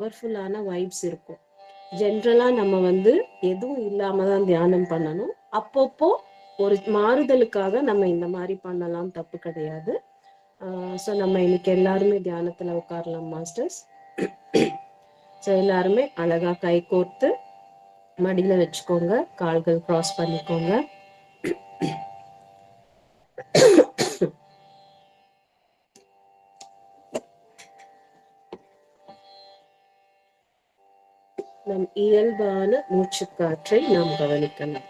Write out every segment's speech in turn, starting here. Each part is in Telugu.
பவர்ஃபுல்லான வைப்ஸ் இருக்கும். ஜென்ரலா நம்ம வந்து எதுவும் இல்லாம தான் தியானம் பண்ணணும். அப்பப்போ ஒரு மாறுதலுக்காக நம்ம இந்த மாதிரி பண்ணலாம், தப்பு கிடையாது. ஸோ நம்ம இன்னைக்கு எல்லாருமே தியானத்துல உட்காரலாம் மாஸ்டர்ஸ். ஸோ எல்லாருமே அழகா கை கோர்த்து மடியில வச்சுக்கோங்க, கால்கள் கிராஸ் பண்ணிக்கோங்க. நம் இயல்பான மூச்சுக்காற்றை நாம் கவனிக்கலாம்.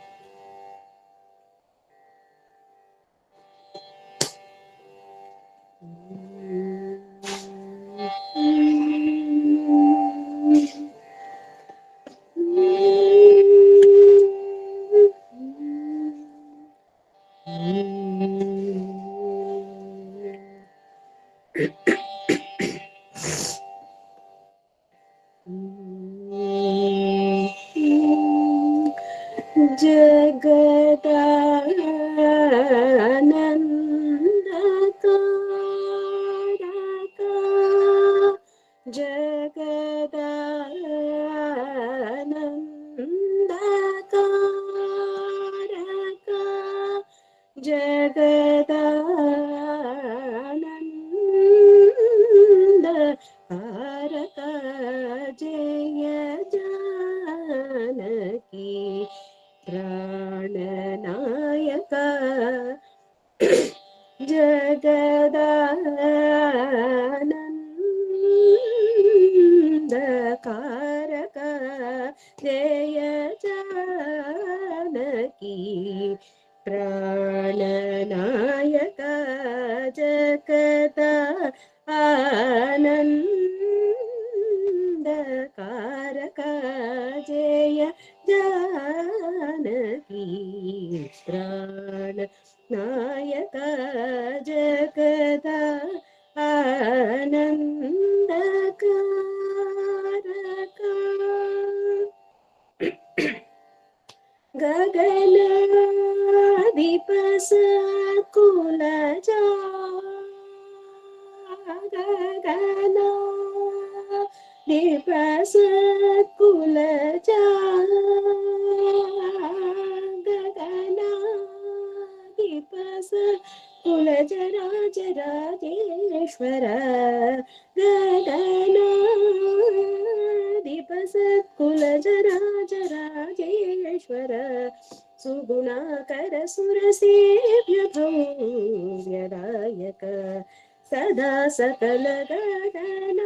सदा सकल गगनाधिप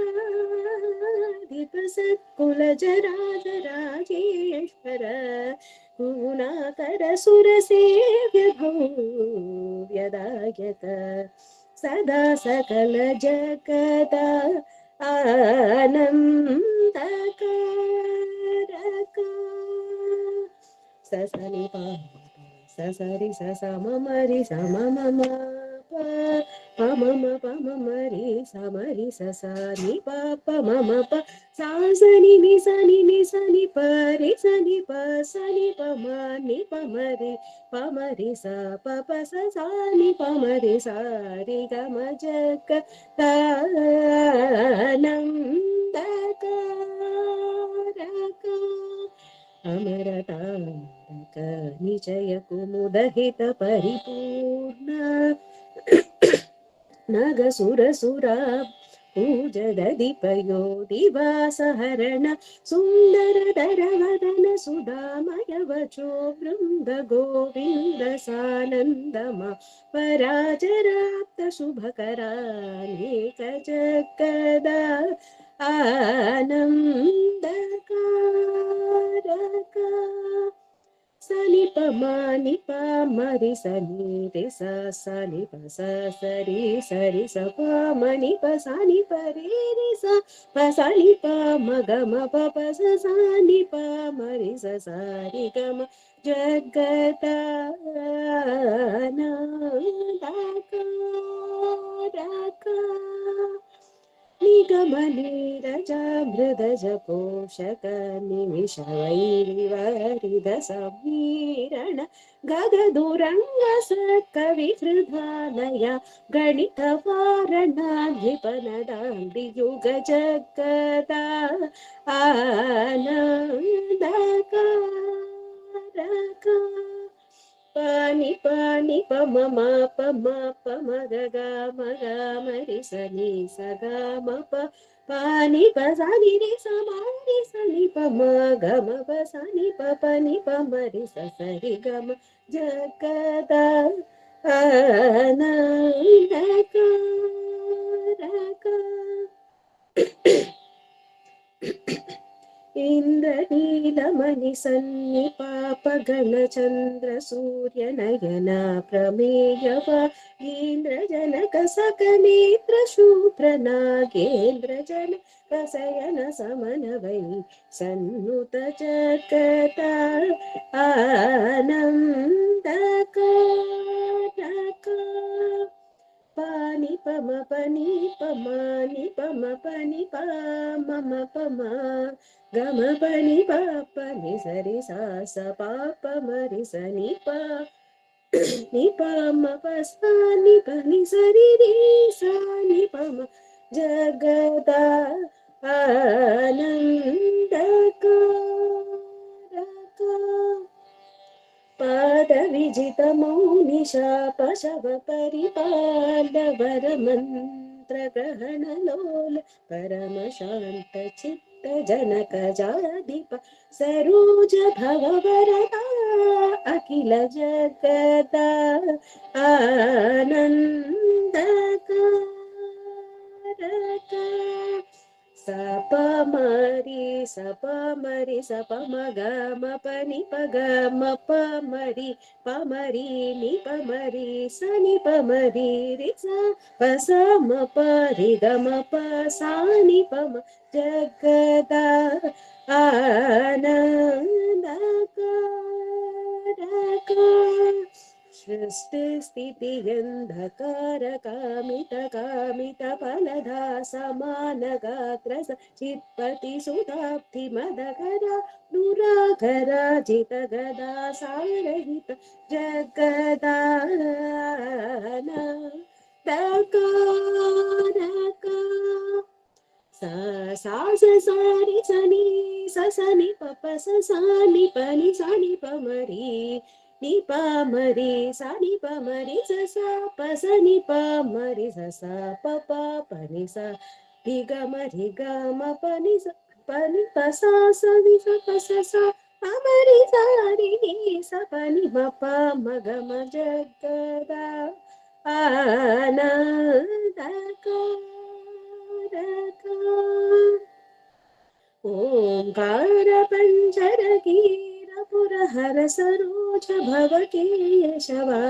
सत्कुल जराजराजेश्वर गुणाकर सुर सेव्य भव्यदायक सदा सकल जगदा आनंदकारक ससनि पा ससरि ससमरि सममम पमम पममरि समरि ससनि पमम प सासनि निसनि निसनि परि सनि पसनि पमनि पमरि पमरि स पप सनि पमरि सारि गम जग तानंदकारक अमरतारक निचय कुमुदहित परिपूर्ण नगसुरसुरा पूजदधिपयो दिवासहरण सुन्दरधरवदन सुधामय वचो वृन्द गोविन्द सानन्दमा पराजराप्त शुभकरानेक जगदा आनन्दकारक सनि पमनि पमरि सनि रे सनि प सरि सरि स पमनि प सनि परि रे स प सनि प म ग म प प स सनि प मरि स सरि ग म जगदानन्दकारक निगम नीरज मृदज पोषक निमिष वैरिवरिद समीरण गगदुरंग कवि हृदालय गणित वारणाधिपनदाम्बि युग जगदा आनंदकारक पानी पानी पम मा पम पम ग गा म गा म रि स नि स गा म प पानी प सा नि रि स म रि स नि प म ग म प सा नि प प नि प म रि स स रि ग म जगदा आनंदकारक इंद्रनीलमणि सन्निपाप गणचंद्र सूर्य नयना प्रमेयव इंद्रजनक सकनेत्र शूद्र नागेन्द्र जन कसयन समन वै सन्नुत जगता आनंदकारक पानी पम पनी पमानी पम पनी पा मम पमा गम पनी पाप नि सरि सा स पाप मरि स नि पा नि पम पसा नि पनि सरि रि सा नि पम जगदा आनंदकारक पाद विजित मौनि शाप शव परिपालवर मंत्र ग्रहण लोल परम शांत चित्त जनक जाधिप सरोज भव वरदा अखिल जगदा आनंदकारक सप मरि सप मरि सप म ग म प नि प ग म प मरि प मरि नि प मरि स नि प मरि रि स प स म प रि ग म प सा नि प म जगदा आनंदकारक सृष्टि स्थिति गंधकार कामित कामित फलदा समान गात्र चित्पति सुधाप्ति मदकरा दुराकरा जित गदा सारहित जगदानंदकारक सा सा स सा रि स नि स स नि प प स सा नि प नि सा नि प म नि प म रि सा नि प म रि स सा प स नि प म रि स सा प प प नि सा रि ग म रि ग म प नि स प नि प सा स नि स प स सा प म रि सा रि नि स प नि म प म ग म जगदा आनंदकारक ओंकार पंचर कीर पुरहर सरोज भव केशवा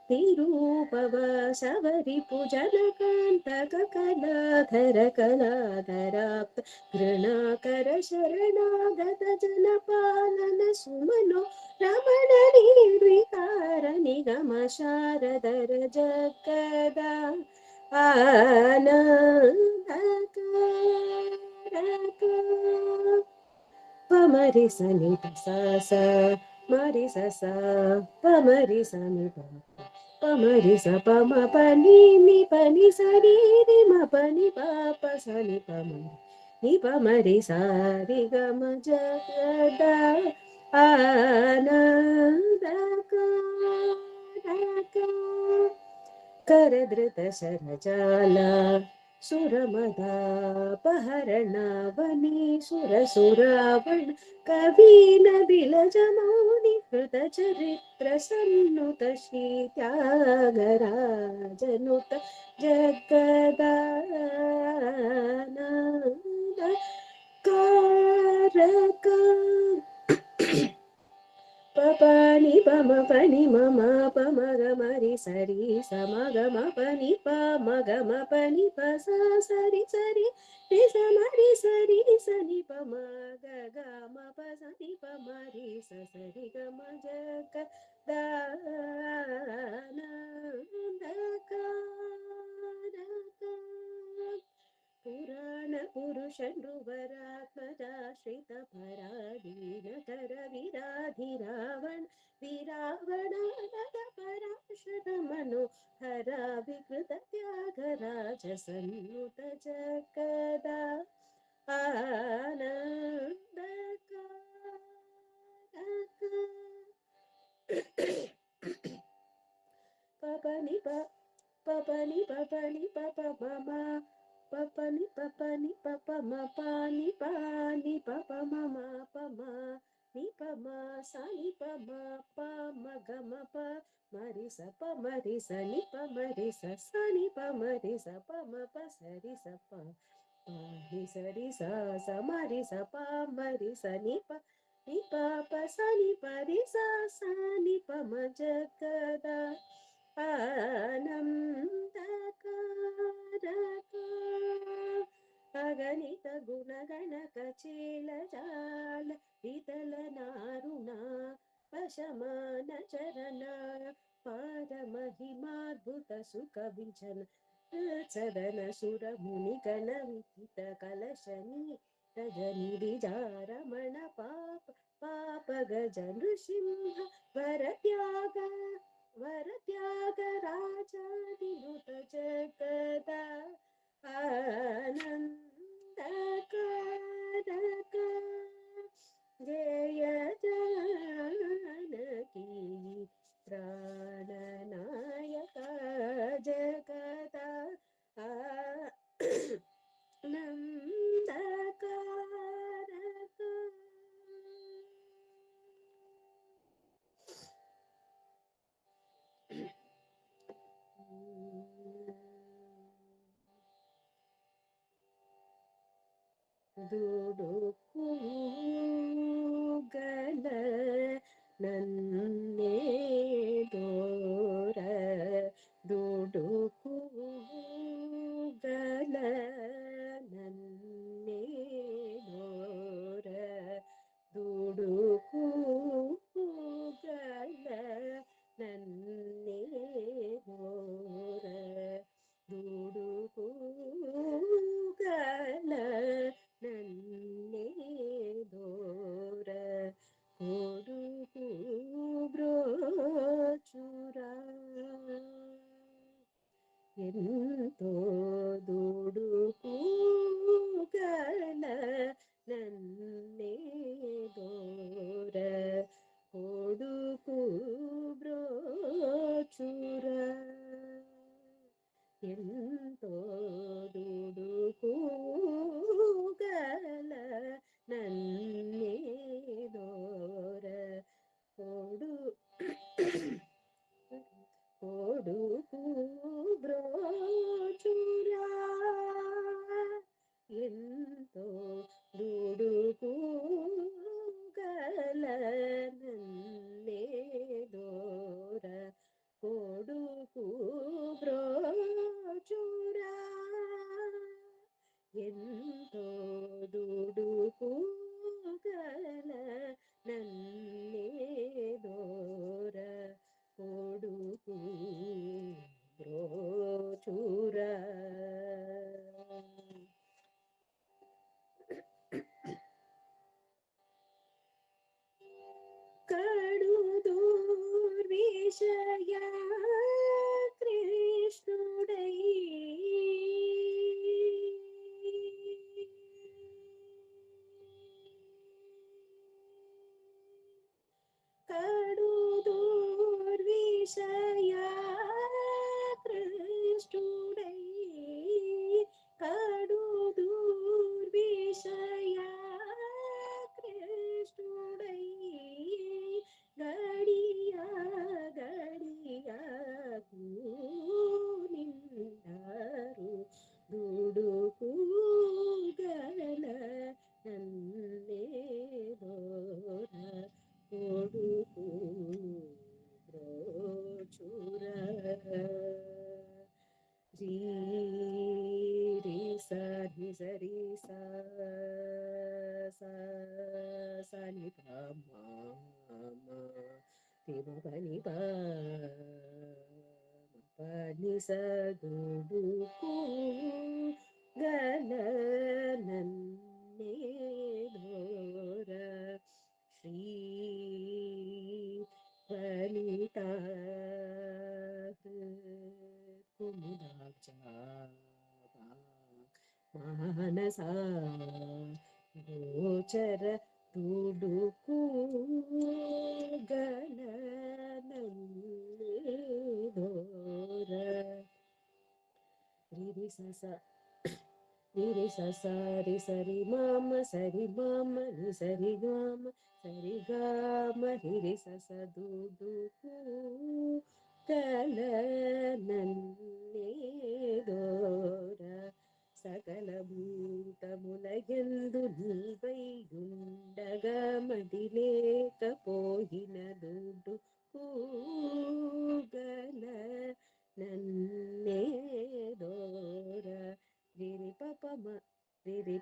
तिरूपव शबरि पूजन कांतक कलाधर कलाधराप्त घृणाकर शरणागत जन पालन सुमनो रमण निर्विकार निगम शारदर जगदा आनंदकारक पमरि सनि सा सा मरि सा सा पमरि सनि पमरि स पम पनि नि पनि सरि रि म पनि पाप सनि पम नि पमरि सा रि ग म जगदा आनंदकारक कर धृत शरजाला सुरमदापहरण वनी सुर सुरावण कवीन बिलज मौनि कृत चरित्र सन्नुत श्री त्यागराजनुत जगदानंद कारक पपानि पम पनि मम पम ग मरि सरि सम ग म पनि प म ग म पनि प स सरि सरि रि स म रि सरि सनि प म ग ग म प सनि प म रि स सरि ग म जग दानन्दकारक पुराण पुरुष नृवरात्मजाश्रित पराधीन कर विराधिरावण विरावणानद पराशर मनोहर विकृत त्यागराज सन्नुत जगदा आनन्दकारक पपनि पपनि पपनि पप ममा पपनि पपनि पप मपानि पानि पप ममा पमा नि पमा सानि पमा प मगम प मरि स प मरि स नि प मरि स नि प मरि स प म प सरि स प नि सरि स स मरि स प मरि स नि प नि प प स नि प रि स नि प म जगदा आनन्दकारक अगणित गुणगणक चीलजाल वितल नारुणा वशमान चरण पारमहिमाद्भुत सुख विजन सदन सुर मुनि गण विदित कलशनी रजनी विजारमण पाप पाप गज नृसिंह वरत्याग वरत्यागराजादिनुत जगदा आनन्दकारक जय जानकी प्राणनायक जगदा आनन्दकारक ದುಡುಕುಗಲ ನನ್ನೇ ದೋರ ದುಡುಕುಗಲ ನನ್ನೇ ದೋರ ದುಡುಕುಗಲ ನನ್ನೇ ದೋರ ದುಡುಕುಗಲ ನನ್ನೇ ದೋರ ಕೊಡುಕು ಬ್ರೋಚುರ ಎಂತೋ ದುಡುಕುಗಲ ನನ್ನೇ ದೋರ ಕೊಡುಕು ಬ್ರೋಚುರ ಎಂತೋ ದುಡುಕುಗಲ ನನ್ನೇ ದೋರ ಕೊಡುಕು ಬ್ರೋಚುರ ಎಂತೋ ದುಡುಕುಗಲ ನನ್ನೇ ದೋರ ಕೊಡುಕು ಬ್ರೋಚುರ ಎಂತೋ ದುಡುಕುಗಲ ನನ್ನೇ ದೋರ ಕೊಡುಕು ಬ್ರೋಚುರ ಕಡುದು ವಿಷಯ ಕೃಷ್ಣುಡೈ ಕಡುದು ವಿಷಯ ಕೃಷ್ಣುಡೈ ಕಡುದು ವಿಷಯ ಕೃಷ್ಣುಡೈ ಗಡಿಯ ಗಡಿಯ ನಿಂದರು ದುಡುಕುಗಲ ನನ್ನೇ ದೋರ ಕೊಡುಕು ಬ್ರೋಚುರ ರೀ ರಿ ಸ ನಿ ಸ ರಿ ಸ ಸ ನಿ ಪ ಮ ತಿ ಮ ಪ ನಿ ಪ ಮ ಪ ನಿ ಸ ದುಡುಕು ಗಲನನ್ನೇದೋರ ಶ್ರೀ ವನಿತಾ ಕುಮುದಾಕ್ಷ ಮಾನಸ ಗೋಚರ ತುಡುಕು ಗಲನನ್ನೇದೋರ ರಿರಿ ಸಸ ರಿರಿ ಸಸ ರಿ ಸರಿ ಮಾಮ ಸರಿ ಮಾಮ ರಿ ಸರಿ ಗಾಮ ಸರಿ ಗಾಮ ರಿರಿ ಸಸ ದುಡುಕು ಗಲನನ್ನೇದೋರ ಸಕಲ ಭೂತములయందు నీవైయుండగా మదిలేకపోయిన దుడ్డు కూగల నన్నేదోర రిరి పపమ రిరి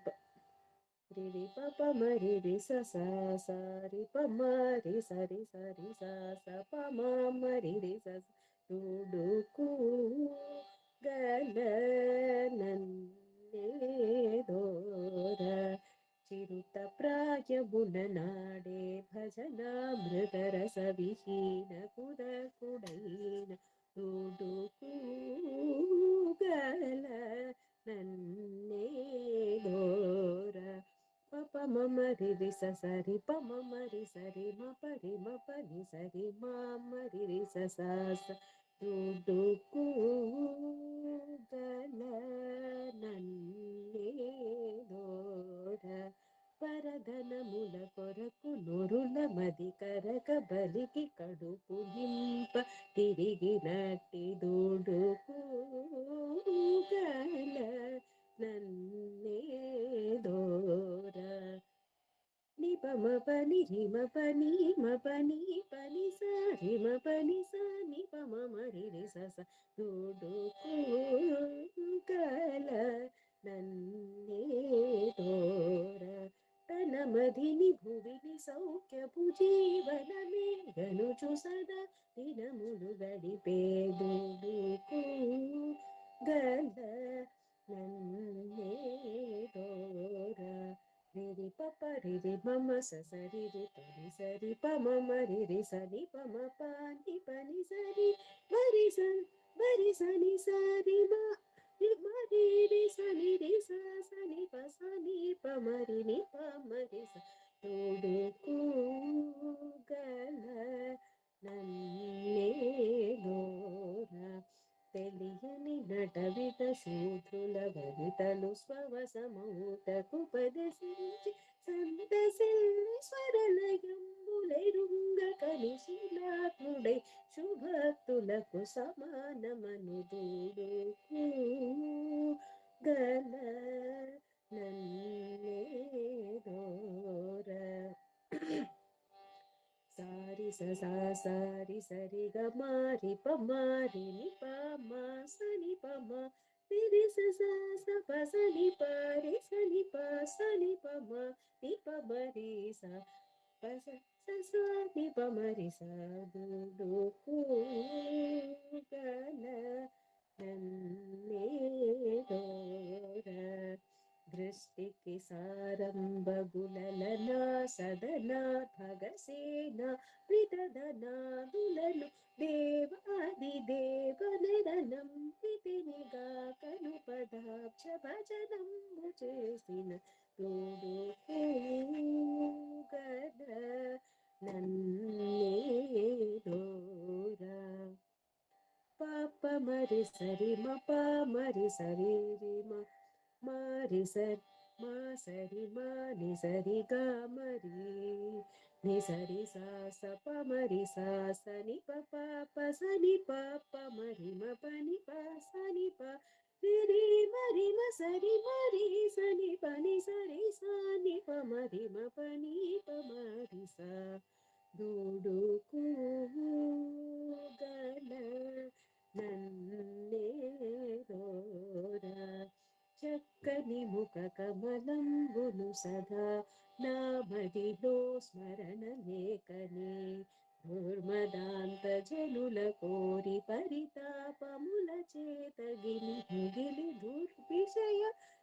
రిరి పపమ రిరి స సరి పమ రి సరి సరి స పమ రిరి స తుడుకు గలనన్నేదోర చిరుత ప్రాయమున నాడే భజనామృతరస విహీన కుడకుడైన తుడుకు గలనన్నేదోర పప మమ రిరి సరి పమ మరి సరి మ పరి మ పని సరి మామ రిరి స తుడుకు గలనన్నేదోర పరధనముల కొరకు నొరుల మది కరక బలికి కడుపు నింప తిరిగినట్టి దూడుకు గలనన్నేదోర నిపమ పని రిమ పని మ పని పని స రిమ పని స నిపమ మరి రి స తుడుకు గలనన్నేదోర తన మదిని భువిని సౌఖ్యపు జీవనమే గనుచు సదా దినములు గడిపేదుడుకు గలనన్నేదోర రిరి పప రిరి మమ సరి రి పని సరి పమ మరి రి సని పమ పాని పని సరి మరి సని సరి మరి రి సని రి సని పని పమరి ని పమరి స తుడుకు గలనన్నేదోర తెలియని నటవిట శూద్రుల వనితలు స్వవసమౌటకుపదసించి సంతసిల్లి స్వరలయంబులెరుంగ కలిశిలాత్ముడై శుభక్తులకు సమానమను దూడుకు గలనన్నేదోర సారి సారి సరి గ మారి ప మారి ని ప మా సని ప మ రి స ప సని ప రి సని ప సని ప మ ని ప మ రి స ప స ని ప మ రి స దుడుకు గలనన్నేదోర దృష్టికి సారంభగులలనా సదనా భగసేన విదధనాదులను దేవాది దేవనరనం విధినిగా కను పదాబ్జ భజనంబు చేసిన తోడుకు గలనన్నేదోర పాప మరి సరి మ ప మరి సరి రి మరి సరి మా సరి మా ని సరి గ మరి ని సరి సా స ప మరి సా స ని ప ప ప స ని ప ప మరి మ ప ని ప స ని ప రి రి మరి మ సరి మరి స ని ప ని సరి స ని ప మరి మ ప ని ప మరి స దుడుకు గలనన్నేదోర చక్కని ముఖ కమలంబులు సదా నా మదిలో స్మరణ లేకనే దుర్మదాంత జనుల కోరి పరితాపముల చేత గిలి దుర్విషయ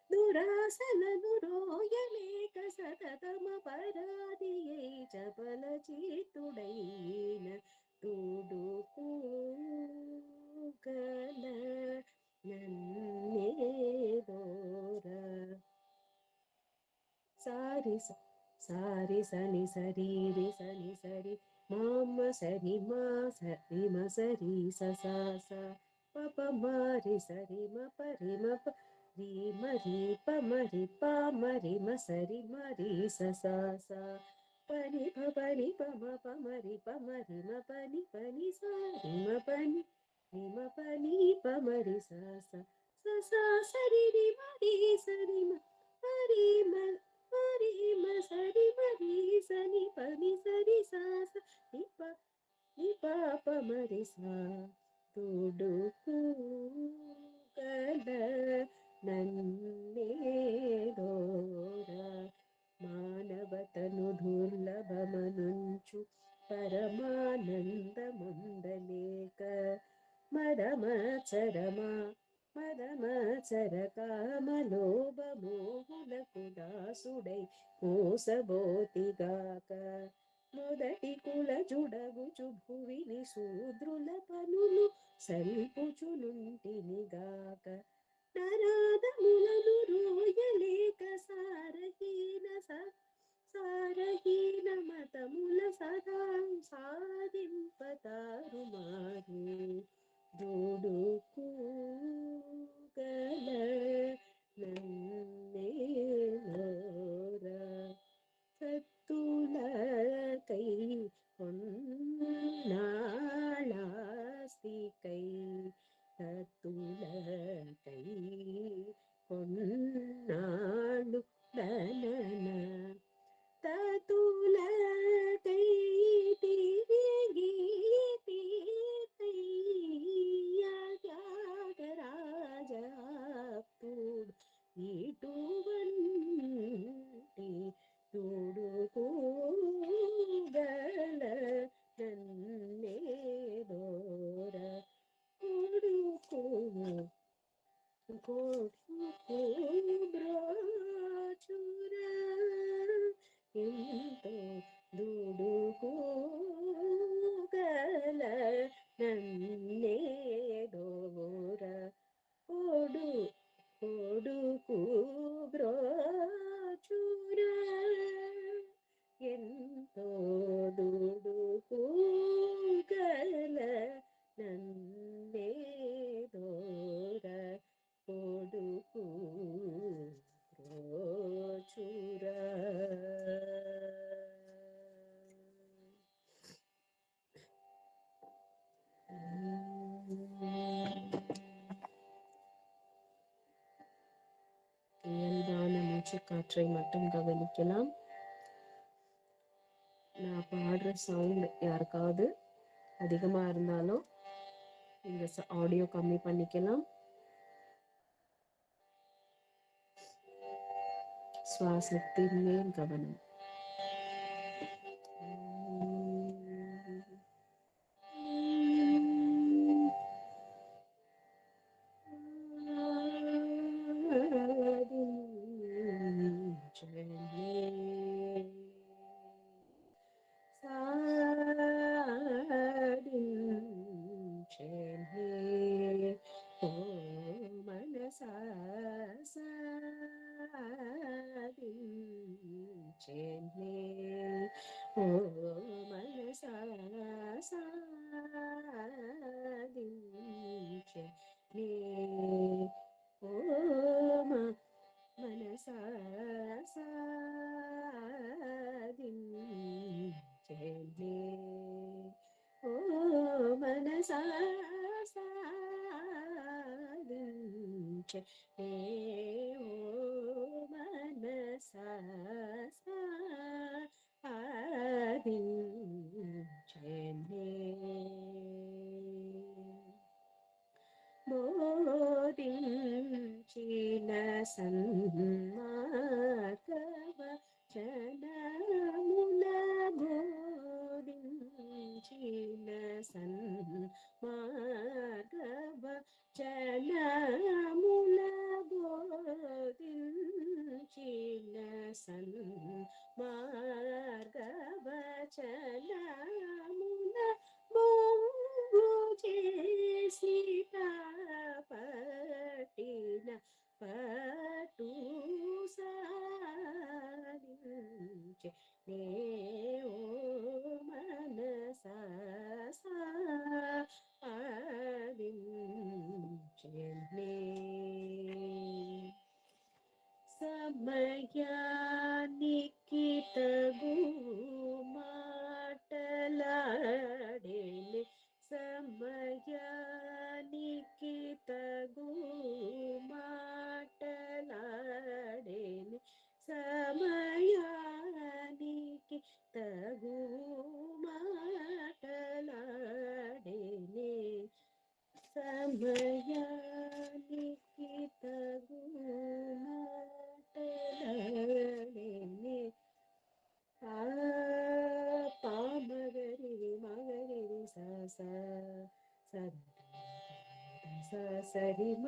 దురాసలను రోయలేక సతతమ పరాదియై చపల చిత్తుడైన తుడుకూగల నన్నేదోర సారి సారి సని సరి రి సని సరి మామ సరి మా సరి మ సరి స పప మరి సరి మ పరి మ ప రి మరి ప మరి ప మరి మ సరి మరి స పని ప పని ప మ ప మరి ప మరి మ పని పని సరి మ పని రి మ పని ప మరి స సరి రి మరి సరి మ పరి మ మరి మ సరి మరి సని పని సరి సా ని పాప మరి సా తుడుకు కల నన్నేదోర మానవతను దుర్లభమనుంచు పరమానందముందలేక మదమచరమా మదమచర కామలోభమోహులకు దాసుడై మోసబోతిగాక మొదటి కుల జుడగుచు భువిని శూద్రుల పనులు సల్పుచునుంటినిగాక నరాదములను రోయలేక సారహీన మతముల సదా సాధింపతారు మారు దుడుకూగల నన్నేలోరా సత్తులకై కొన్నాళాస్తికై సత్తులకై కొన్నాళ్ళు ననన తతులకై తిరిగి త్యాగరాజాపుడు ఇటువంటి తుడుకూగల నన్నేదోర కొడుకు బ్రాచుర ఎంతో దుడుకూగల నన్నేదోర కొడుకు బ్రాచుర ఎంతో దుడుకూగల నన్నేదోర కొడుకు బ్రాచుర இயல்பான மூச்சுக்காற்றை மட்டும் கவனிக்கலாம். நான் பாடுற சவுண்ட் யாருக்காவது அதிகமா இருந்தாலும் இந்த ஆடியோ கம்மி பண்ணிக்கலாம். சுவாசத்தின் மேல் கவனம். బోధించిన సన్మార్గవ చనముల బోధించిన సన్మార్గవ చనముల బోధించిన నే ఓ మనసా సాధించెనే. సమయానికి తగు మాటలాడేనే, సమయానికి తగు మాటలాడేనే, సమయానికి తగు మాటలాడేనే, సమయానికి తగు మాటలాడేనే. ఆ పామగరి మగరి స స స సరి మ.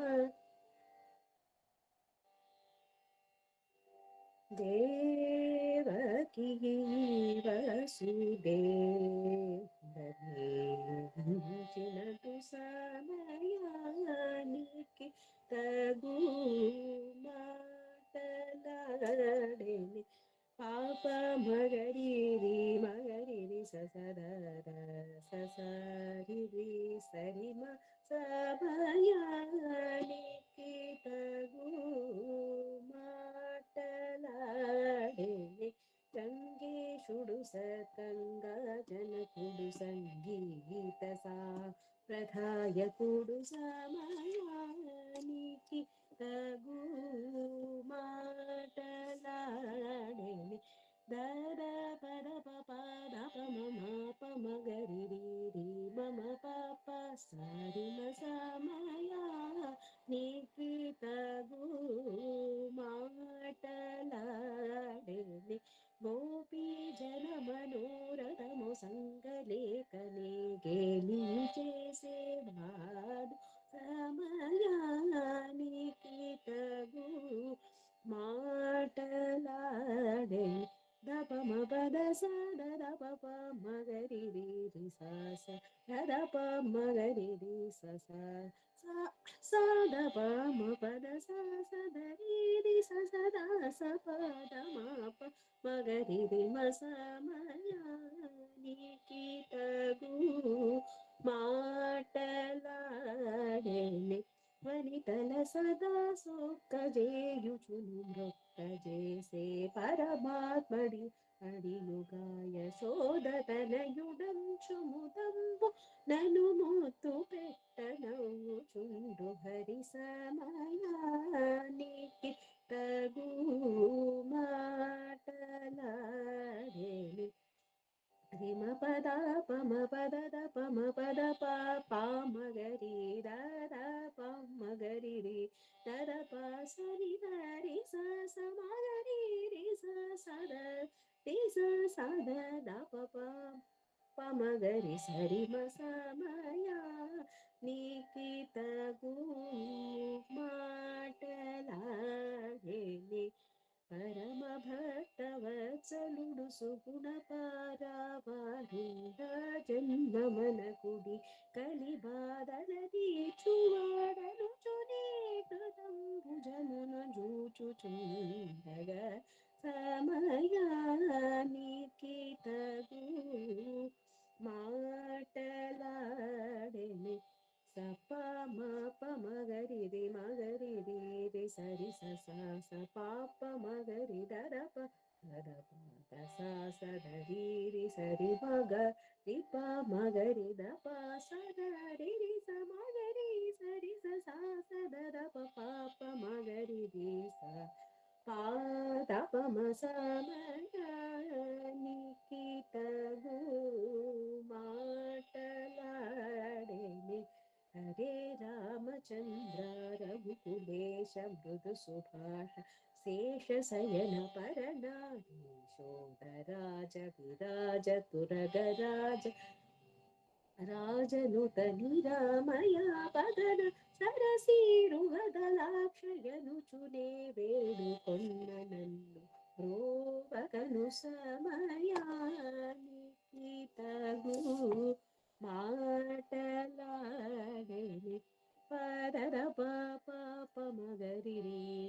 దేవకీ వసుదేవచినటు సమయానికి తగు మాటలాడేని. పాప మగరి ససద ససరి సరిమ. సమయానికి తగు మాటలాడేని. గంగేశుడు సతంగా జనకుడు సంగీత సాంప్రదాయకుడు సమయానికి తగు మాటలాడేని. దద పద పద పమ పమగరి రి మమ పాప సరిమ. సమయానికి తగు మాటలాడేని. గోపీ జన మనోరథము సంగలేకనే గేలి చేసేవాడు సమయానికి తగు మాటలాడే. దపమ పద సద దప మగరి రి స దప మగరి రి స సద పమ పద సదరి రి సద స పద మాప మగరి రి మ. సమయానికి తగు మాటలాడేని. వనితల సదా సొక్కజేయుచును మృక్క చేసే పరమాత్మడి అడియుగాయ శోధతనయుడంచు ముదంబు నను ముత్తు పెట్టనవుచుండు హరి. సమయానికి తగు మాటలాడేని. రిమ పద పమ పద పమ పద పామగరి దద పమగరి రి దద ప సరి హరి స సమగరి రి స సద రి స సద దప పమగరి సరి మ. సమయానికి తగు మాటలాడేని. పరమ భక్తవత్సలుడు సుగుణ పారావారుండ జన్మమనకుడి కలి బాధల తీర్చువాడను చునే కృతం భుజమున జూచుచుండగా సమయానికి తగు మాటలాడెని. సప మ పమగరి రి మగరి రి సరి స స పాప మగరి దద ప దస సదరి రి సరి మగ రి ప మగరి ద ప సదరి రి స మగరి సరి స స సద ప పాప మగరి రి స పాద పమ. సమయానికి తగు మాటలాడేని. హరే రామచంద్ర రఘుకులేశ మృదు సుభాష శేష శయన పరనారీశోధరాజ విరాజ తురగరాజ రాజనుత నిరామయ పదన సరసీరుహదలాక్షయనుచునే వేడుకొన్న నన్ను రోవకను. సమయానికి తగు మాటలాడేని. పదద పాప పమగరి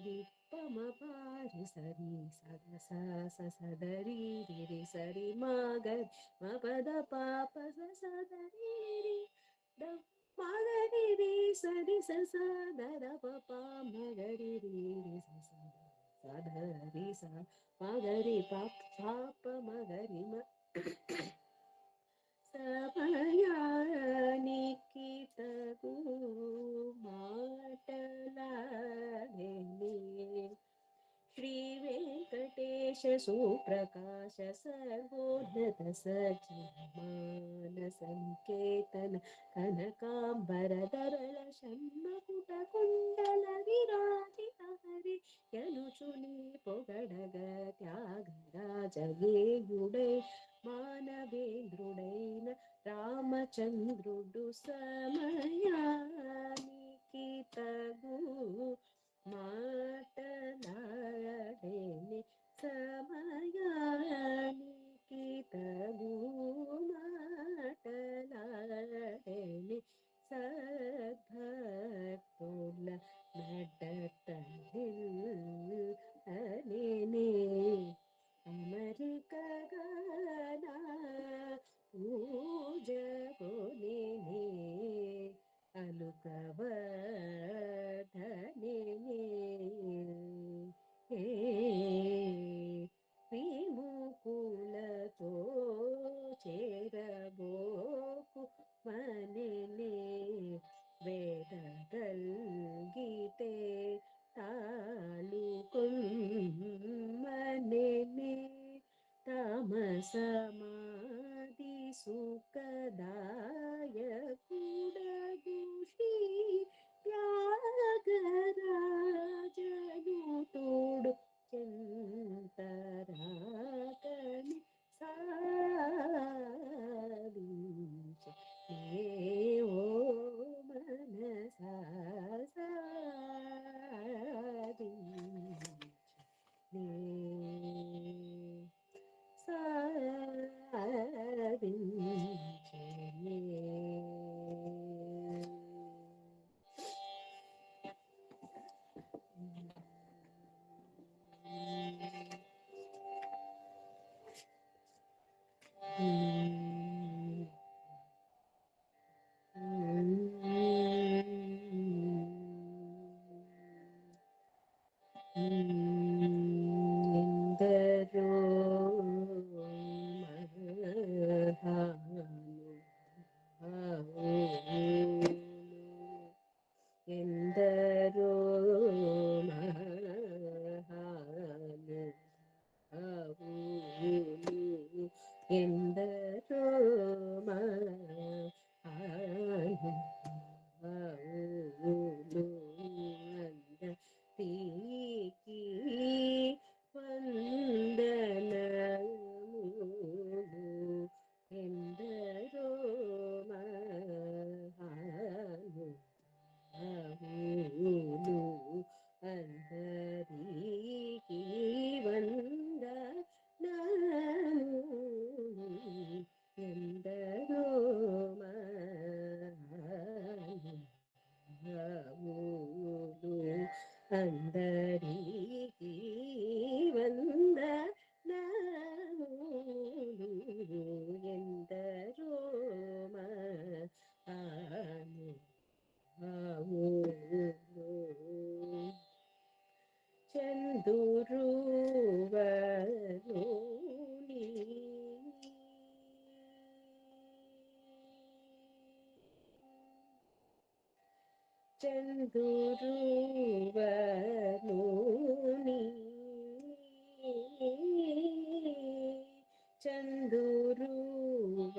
రి పమ పారి సరి సద సదరి సరి మగరి మపద పాప సరి మగరి రి సరి సదర పప మగరి రి సదరి స మగరి పాప మగరి మ సమయానికి తగు మాటలాడెనే శ్రీ వెంకటేశ సుప్రకాశ సర్వోన్నత సజ్జన సంకేతన కనకాంబరధరళ షణ్మకుట కుండల విరాజిత హరి యనుచుని పొగడగ త్యాగరాజగేయుడై మానవేంద్రుడైన రామచంద్రుడు సమయానికి తగు మాటలాడేని సమయానికి తగు మాటలాడేని సద్భక్తుల నడత అనేనే అమరికగనా పూజ కొనేనే అలుకవధనే విముకులతో చేరబోకు మనినే వేద కల్గితే తాళుకొమ్మనినే తమసమాధి సుఖదాయకుడగు శ్రీ త్యాగరాజను తోడు చింతరాకని సాధించ ఓ మనసా సాధించ సాధించనే ఎందరో ఎందరో మహాను ఎందరో అందరికి వందనములు ఎందరో మహాను అందరికి వందనములు ఎందరో మహానుభావులు అందరికి వందనములు ఎందరో మహానుభావులు చందురువరుని చందురువరుని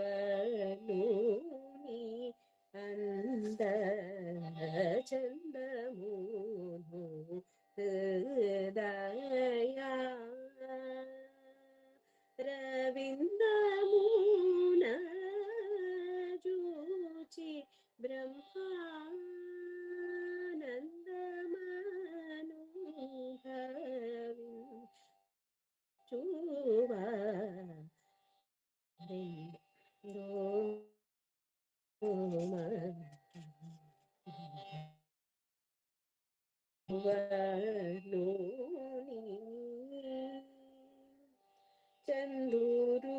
చందురువరుని అంద చందమును హృదయా రవిందమున జూచి బ్రహ్మానందమను చూవా చందూరు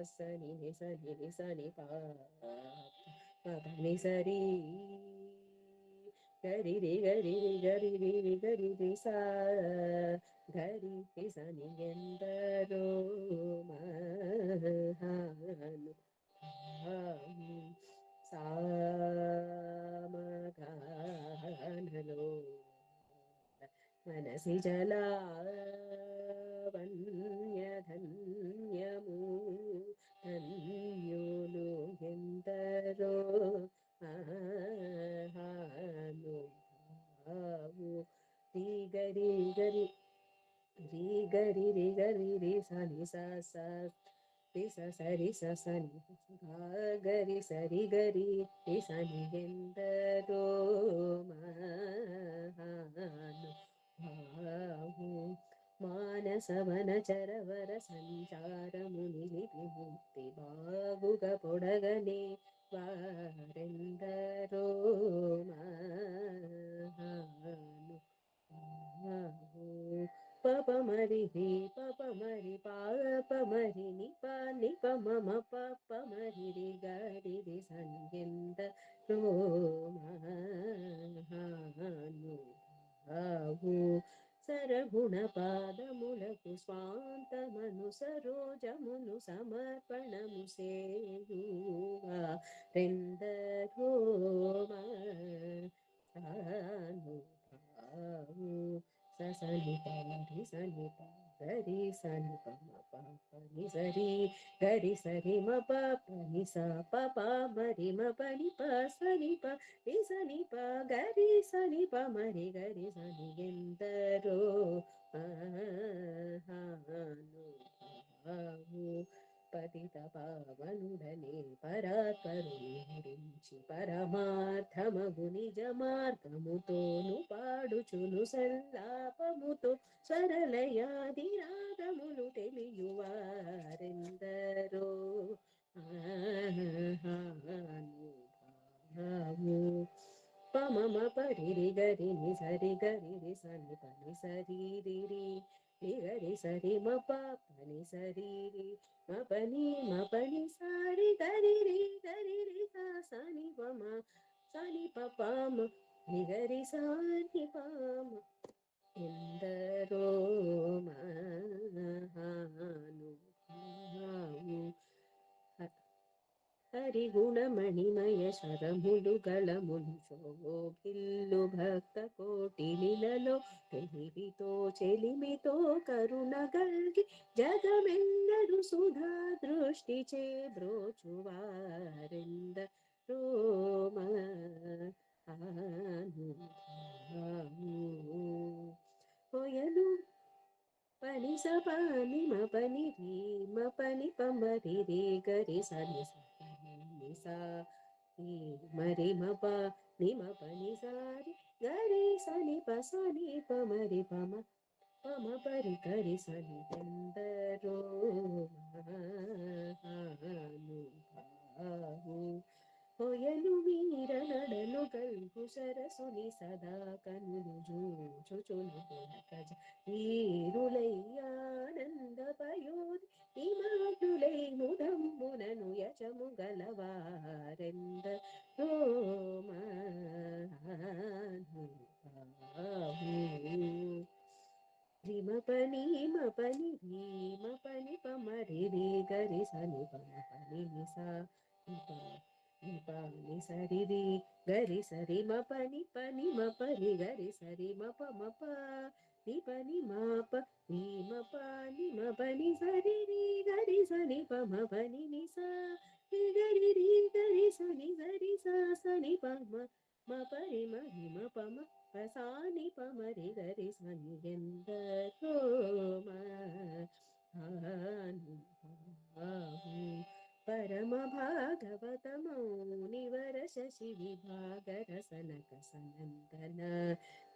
సని ని సని ని సని పా ని సరి గరి రి గరి రి గరి రి రి గరి రి సా గరి రి సని ఎందరో మహాను సామగానలో మనసి జలావన్యధన్యము ధన్యులు ఎందరో మహానుభావు రి గరి గరి రి గరి రి గరి రి సని స స రి స సరి స సని గరి సరి గరి రి సని ఎందరో మహానుభావు మానసవన చరవర సంచారము నిలిపి ముక్తి బాగుగా పొడగనే వారెందరో మహానుభావు పప మరి రి పప మరి పాప మరి ని ప ని ప మమ పప మరి రి గరి రి సంగెంద మహానుభావు సరగుణ పాదములకు స్వాంతమను సరోజమును సమర్పణము సేయువా రెందరో మహానుభావు సని పరి సని గరి సని పమ పని సరి గరి సరి మ పని స ప మరి మ పని ప సని ప రి సని ప గరి సని ప మరి గరి సని ఎందరో మహానుభావు పతిత పావనుడనే పరాత్పరుచి పరమార్థమగు నిజ మార్గముతోను పాడుచును సల్లాపముతో స్వరలయాది రాగములు తెలియువారెందరో మహానుభావు పమమ పరి గరి ని సరి గరి రి సని పని సరి రి రి గరి సరి మ పని సరి రి మ పని సారి గరి రి సని పమ సని పమ ని గరి సాని పమ ఎందరో మహానుభావు హరి గుణమణిమయ శరములు గళములు శోభిల్లు భక్త కోటిలలో తెలివితో చెలిమితో కరుణ గల్గి జగమెన్నరు సుధా దృష్టి చే బ్రోచువారెంద రోమను పని స పని మ పని రి మ పని పమరి రి గరి సని సని సా మరి మ ప ని మ పని సారి గరి సని ప సని పమరి పమ పమ పరి గరి సని ఎందరో మహానుభావు ಹೊಯಲು ವೀರ ನಡಲು ಗಲ್ಗು ಸರಸುನಿ ಸದಾ ಕನುಲು ಜೂಚುಚುನು ಕಜ ಈರುಲಯ್ಯಾನಂದ ಪಯೋಧಿ ಇಮಾಟುಲೈ ಮುದಮ್ಮುನನು ಯಚಮು ಗಲವಾರೆಂದ ರೋಮಹಾನುಭಾವು ರಿಮ ಪನಿ ಮ ಪನಿ ರಿ ಮ ಪನಿ ಪ ಮರಿ ರಿ ಗರಿ ಸನಿ ಪಮ ಪನಿ ನಿ ಸಾ ని సరి రి గరి సరి మ పని మ పరి గరి సరి మ ప ని పని మ ప ని మ ప ని మ పని సరి రి గరి సని ప మ పని ని సా గరి రి గరి సని గరి సా సని ప మ పరి మ ని మ ప మ ప సా ని ప మ రి గరి సని ఎందరో మహానుభావు పరమ భాగవత మౌనివర శశి విభాగర సనక సనందన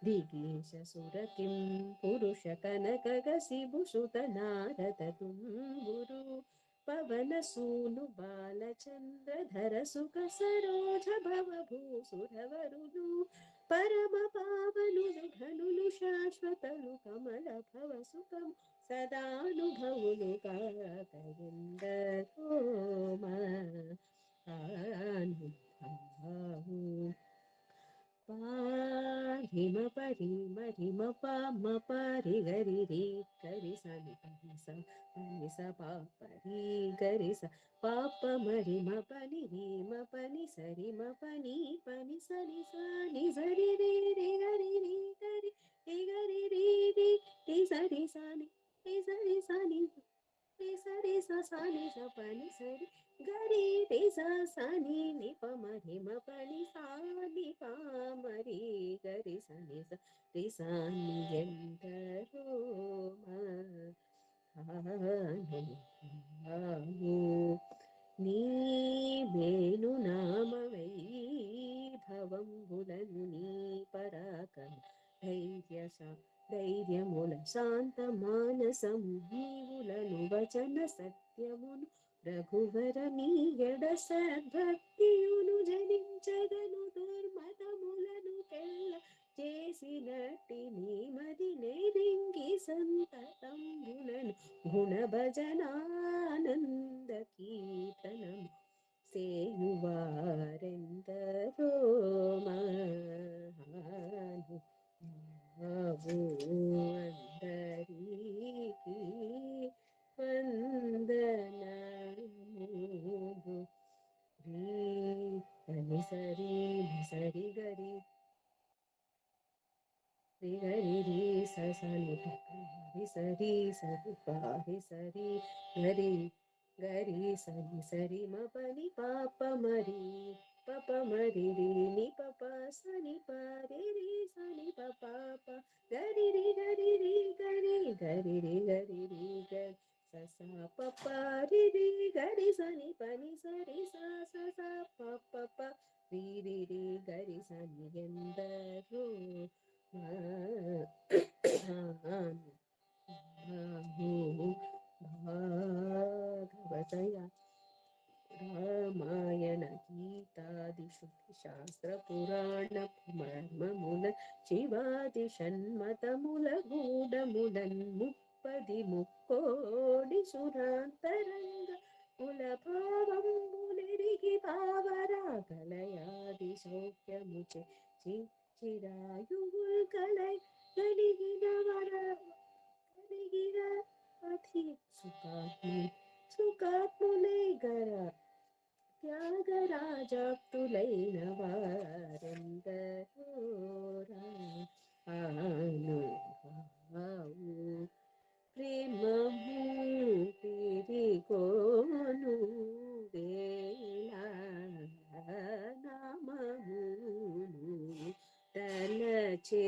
దిగేశ సురకిం పురుష కనక గసిభుసుత నారద తుంబురు పవన సూను బాలచంద్రధర సుఖ సరోజ భవ భూసురవరులు పరమ పావనులు ఘనులు శాశ్వత కమలలు కమల భవ సుఖం సదానుభవులు కాకయందరో మహానుభావు పారిమ పరిమ రిమ పమ పరి గరి రి గరి సని పని స పని స పాపరి గరి స పాప మరిమ పని రిమ పని సరిమ పని పని సని సని సరి రి రి గరి రి గరి రి గరి రి రి రి సరి సని రి సరి సని రి సరి స సని స పని సరి గరి రి స సని ని ప మరి మ పని సా ని ప మరి గరి సని స రి సని ఎందరో మహానుభావు నీ మేలు నామ వైభవంబులను నీ పరాకం ధైర్యముల శాంత మానసం నీవులను వచన సత్యమును రఘువర నీ ఎడ సద్భక్తియును జనించగను దుర్మతములను కెల్ల చేసినట్టి నీ మది నేరింగి సంతతంబులను గుణ భజనానంద కీర్తనం సేయువారెందరో మహాను అందరికి వందనములు రి సరి సరి గరి రి గరి రి సని రి సరి సరి పారి సరి గరి గరి సరి సరి మ పని పాప మరి పప మరి రి ని పప సని పరి రి సని పప గరి రి గరి రి గరి గరి రి గరి రి గరి స పప రి రి గరి సని పని సరి స పప రి రి రి గరి సని ఎందరో భాగవతయ రామాయణ గీతాది శృతి శాస్త్ర పురాణ మర్మముల శివాది షణ్మతముల గూఢములన్ ముప్పది ముక్కోడి సురాంతరంగ కుల భావంబులెరిగి భావరాగలయాది సౌఖ్యముచే చిరాయువుల్ కలై కలిగిన వర కలిగిన అధి సుఖాత్ములై గర త్యాగరాజాప్తులైన వారెందరో రానుభావు ప్రేమము తిరిగోను వేళ నామమును తలచేవారు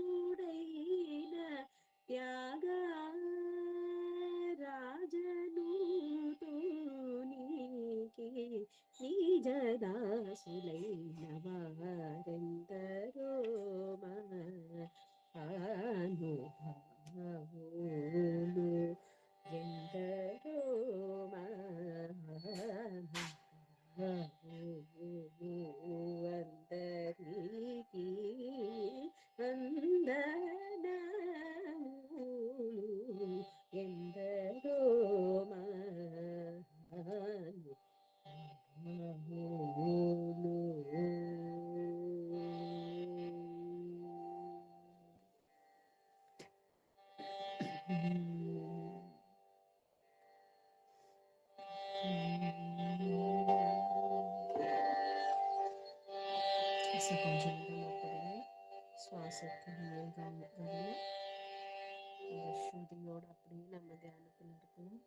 రామభక్తుడైన త్యాగరాజను తోనికి నిజదాసులైన వారెందరో మహానుభావులు ఎందరో అందరికి వందనములు ఎందరో మహానుభావులు கொஞ்சம் நேரம் அப்படியே சுவாசத்தை கவனம் இந்த ஸ்ருதியோட அப்படியே நம்ம தியானத்தில் இருக்கணும்.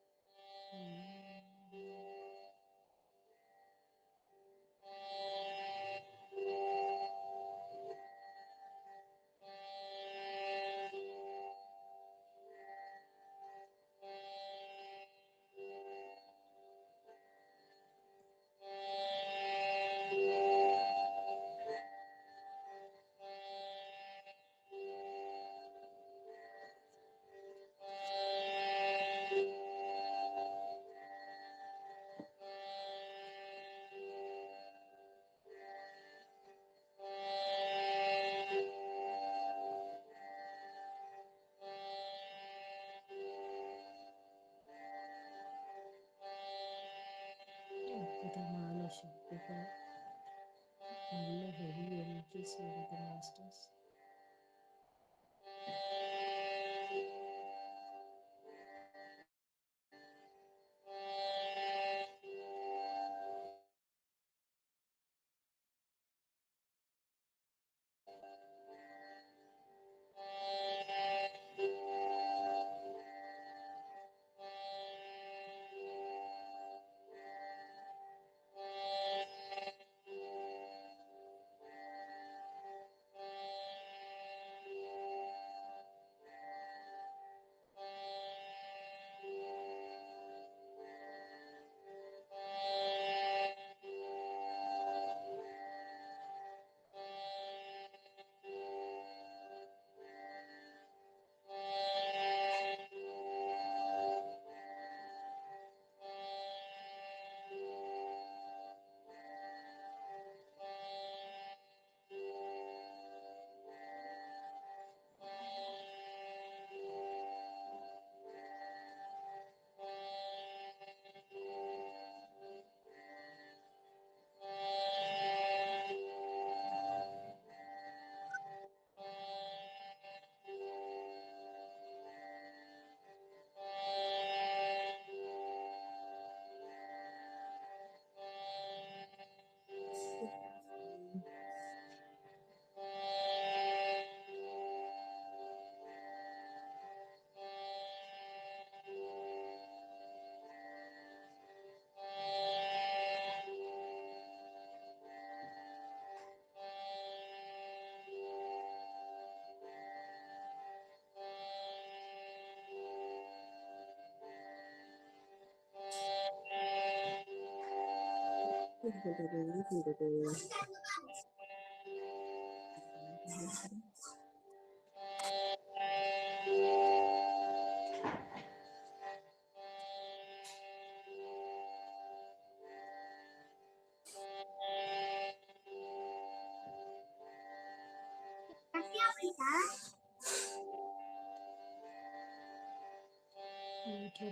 வீட்டுல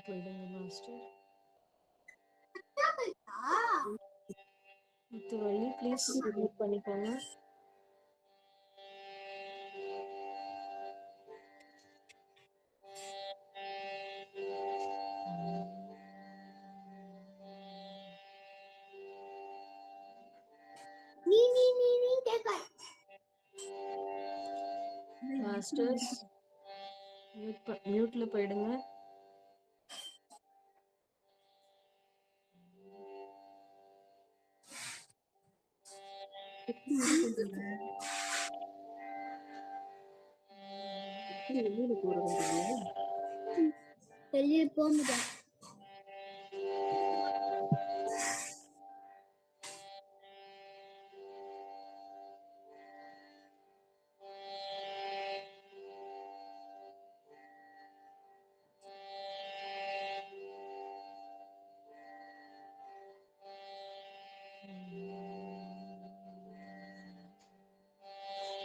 போயிடுங்க மாஸ்டர். முத்துவள்ளி ப்ளீஸ் மியூட் பண்ணிக்கோங்க. மாஸ்டர்ஸ் மியூட்ல போயிடுங்க. வெளியே போக முடியாது.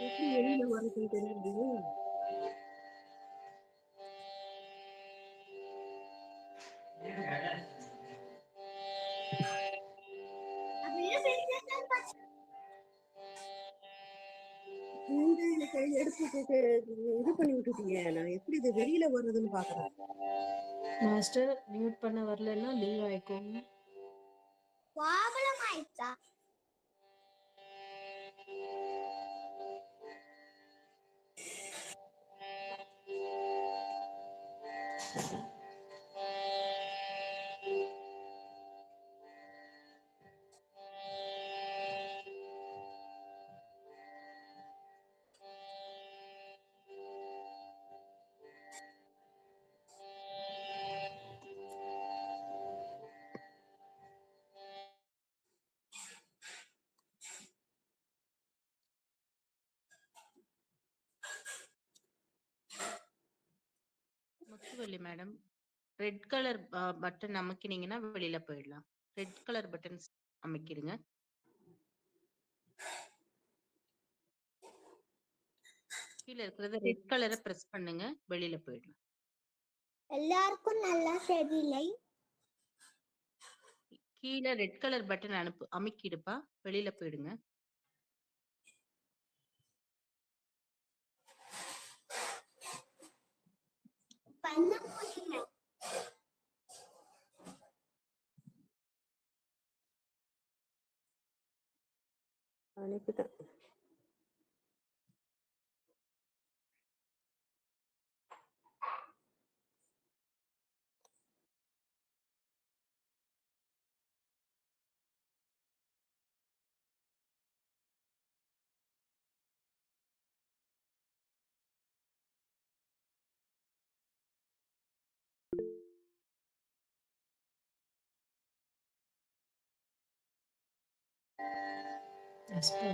எப்படி வெளியில வரதுன்னு தெரியாது. எடுத்து இது பண்ணி விட்டுட்டீங்க. நான் எப்படி இது வெளியில வர்றதுன்னு பாக்குறேன். மாஸ்டர் மியூட் பண்ண வரலன்னா லீவ் ஆயிக்கோங்க. ப்ராப்ளம் ஆயிடுச்சா? Muthuvalli madam, red colour button அமுக்கினீங்கன்னா வெளியில போயிடலாம். ரெட் கலர் பட்டன் அமைக்கிடுங்க. கீழே இருக்கிறது ரெட் கலரை பிரஸ் பண்ணுங்க, வெளியில போயிடலாம். எல்லாருக்கும் நல்லா தெரியலை. கீழே ரெட் கலர் பட்டன் அமைக்கிடுப்பா, வெளியில போயிடுங்க. பண்ண முடியல. அனுப்பிட்டேன்.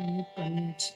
மியூட் பண்ணியாச்சு.